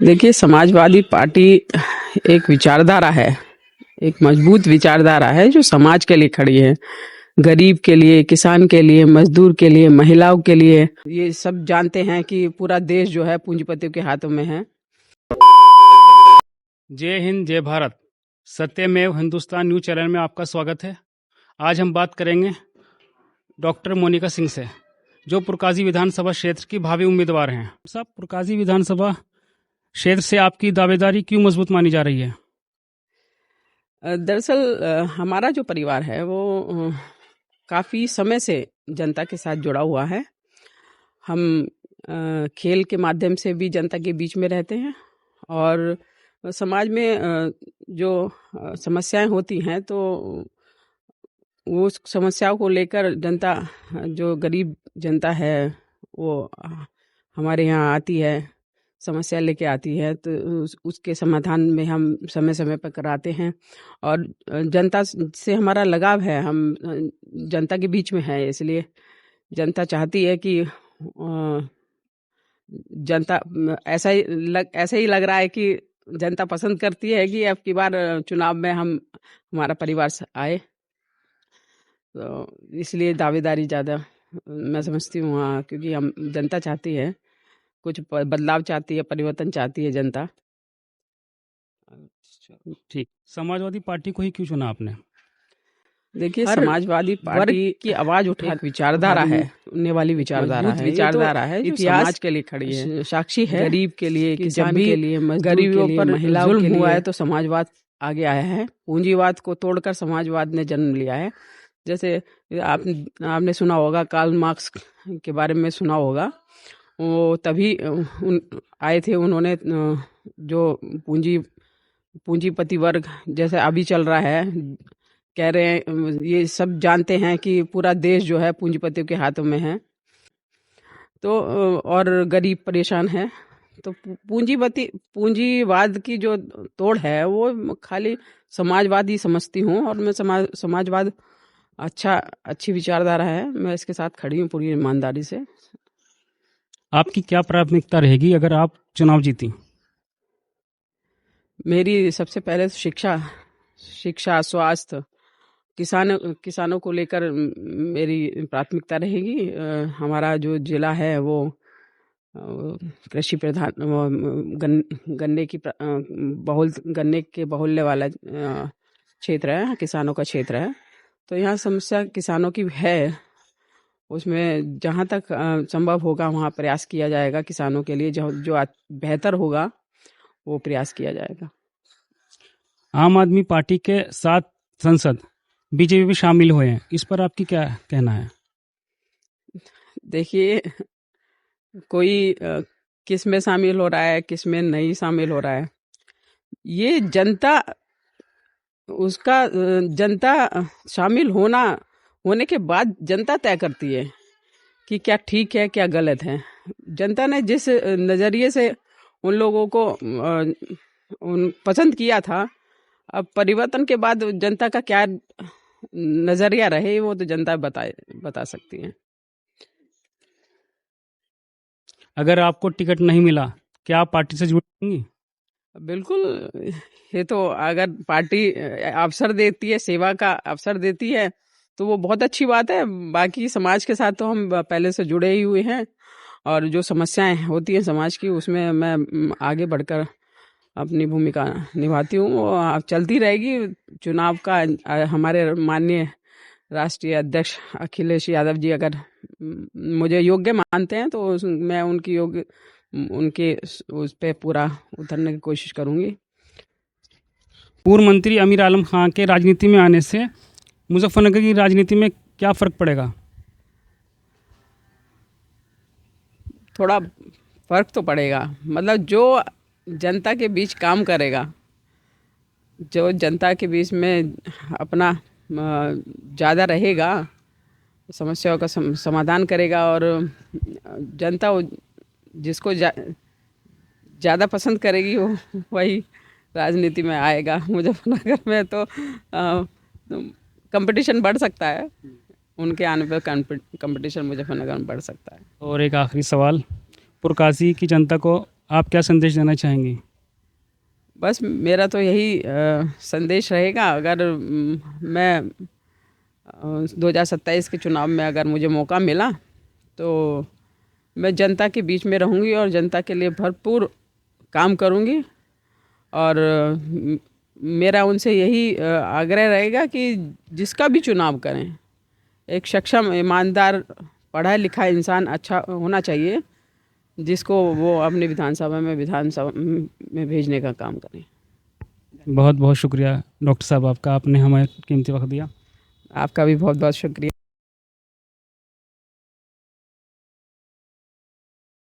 देखिए, समाजवादी पार्टी एक विचारधारा है, एक मजबूत विचारधारा है जो समाज के लिए खड़ी है। गरीब के लिए, किसान के लिए, मजदूर के लिए, महिलाओं के लिए। ये सब जानते हैं कि पूरा देश जो है पूंजीपतियों के हाथों में है। जय हिंद, जय भारत। सत्यमेव हिंदुस्तान न्यूज चैनल में आपका स्वागत है। आज हम बात करेंगे डॉक्टर मोनिका सिंह से, जो पुरकाजी विधानसभा क्षेत्र की भावी उम्मीदवार हैं। साहब, पुरकाजी विधानसभा क्षेत्र से आपकी दावेदारी क्यों मजबूत मानी जा रही है? दरअसल हमारा जो परिवार है वो काफ़ी समय से जनता के साथ जुड़ा हुआ है। हम खेल के माध्यम से भी जनता के बीच में रहते हैं और समाज में जो समस्याएं होती हैं तो वो समस्याओं को लेकर जनता, जो गरीब जनता है वो हमारे यहाँ आती है, समस्या लेके आती है, तो उसके समाधान में हम समय समय पर कराते हैं। और जनता से हमारा लगाव है, हम जनता के बीच में है, इसलिए जनता चाहती है कि जनता ऐसा ही लग रहा है कि जनता पसंद करती है कि अब की बार चुनाव में हमारा परिवार आए, तो इसलिए दावेदारी ज़्यादा मैं समझती हूँ। हाँ, क्योंकि हम जनता चाहती है, कुछ बदलाव चाहती है, परिवर्तन चाहती है जनता। ठीक। समाजवादी पार्टी को ही क्यों चुना आपने? देखिए, समाजवादी पार्टी की आवाज उठा विचारधारा है, उन्ने वाली विचारधारा है, विचारधारा है, जो समाज के लिए खड़ी है, साक्षी है, गरीब के लिए, किसान के लिए, गरीबों पर जुल्म हुआ है तो समाजवाद आगे आया है। पूंजीवाद को तोड़कर समाजवाद ने जन्म लिया है। जैसे आपने सुना होगा, कार्ल मार्क्स के बारे में सुना होगा। वो तभी आए थे, उन्होंने जो पूंजीपति वर्ग जैसे अभी चल रहा है, कह रहे हैं, ये सब जानते हैं कि पूरा देश जो है पूंजीपतियों के हाथों में है, तो और गरीब परेशान है। तो पूंजीवाद की जो तोड़ है वो खाली समाजवाद ही समझती हूँ, और मैं समाजवाद अच्छी विचारधारा है, मैं इसके साथ खड़ी हूँ पूरी ईमानदारी से। आपकी क्या प्राथमिकता रहेगी अगर आप चुनाव जीती? मेरी सबसे पहले तो शिक्षा, स्वास्थ्य, किसानों को लेकर मेरी प्राथमिकता रहेगी। हमारा जो जिला है वो कृषि प्रधान, गन्ने के बहुल्य वाला क्षेत्र है, क्षेत्र क्षेत्र है। तो यहाँ समस्या किसानों की है, उसमें जहाँ तक संभव होगा वहाँ प्रयास किया जाएगा। किसानों के लिए जो बेहतर होगा वो प्रयास किया जाएगा। आम आदमी पार्टी के 7 सांसद बीजेपी में शामिल हुए हैं, इस पर आपकी क्या कहना है? देखिए, कोई किस में शामिल हो रहा है, किस में नहीं शामिल हो रहा है, ये जनता शामिल होने के बाद जनता तय करती है कि क्या ठीक है, क्या गलत है। जनता ने जिस नज़रिए से उन लोगों को पसंद किया था, अब परिवर्तन के बाद जनता का क्या नज़रिया रहे वो तो जनता बता सकती है। अगर आपको टिकट नहीं मिला, क्या आप पार्टी से जुड़ेंगी? बिल्कुल, ये तो अगर पार्टी अवसर देती है, सेवा का अवसर देती है, तो वो बहुत अच्छी बात है। बाकी समाज के साथ तो हम पहले से जुड़े ही हुए हैं, और जो समस्याएं होती हैं समाज की, उसमें मैं आगे बढ़कर अपनी भूमिका निभाती हूँ। वो चलती रहेगी। चुनाव का हमारे माननीय राष्ट्रीय अध्यक्ष अखिलेश यादव जी अगर मुझे योग्य मानते हैं तो मैं उनके उस पे पूरा उतरने की कोशिश करूंगी। पूर्व मंत्री अमीर आलम खां के राजनीति में आने से मुजफ्फरनगर की राजनीति में क्या फ़र्क पड़ेगा? थोड़ा फर्क तो पड़ेगा, मतलब जो जनता के बीच काम करेगा, जो जनता के बीच में अपना ज़्यादा रहेगा, समस्याओं का समाधान करेगा, और जनता जिसको ज़्यादा पसंद करेगी वही राजनीति में आएगा। मुजफ्फरनगर में तो कंपटीशन बढ़ सकता है, उनके आने पर कंपटीशन मुजफ्फरनगर में बढ़ सकता है। और एक आखिरी सवाल, पुरकाशी की जनता को आप क्या संदेश देना चाहेंगी? बस मेरा तो यही संदेश रहेगा, अगर मैं 2027 के चुनाव में अगर मुझे मौका मिला तो मैं जनता के बीच में रहूँगी और जनता के लिए भरपूर काम करूँगी। और मेरा उनसे यही आग्रह रहेगा कि जिसका भी चुनाव करें, एक सक्षम, ईमानदार, पढ़ा लिखा इंसान अच्छा होना चाहिए, जिसको वो अपने विधानसभा में भेजने का काम करें। बहुत बहुत शुक्रिया डॉक्टर साहब आपका, आपने हमें कीमती वक्त दिया। आपका भी बहुत बहुत शुक्रिया।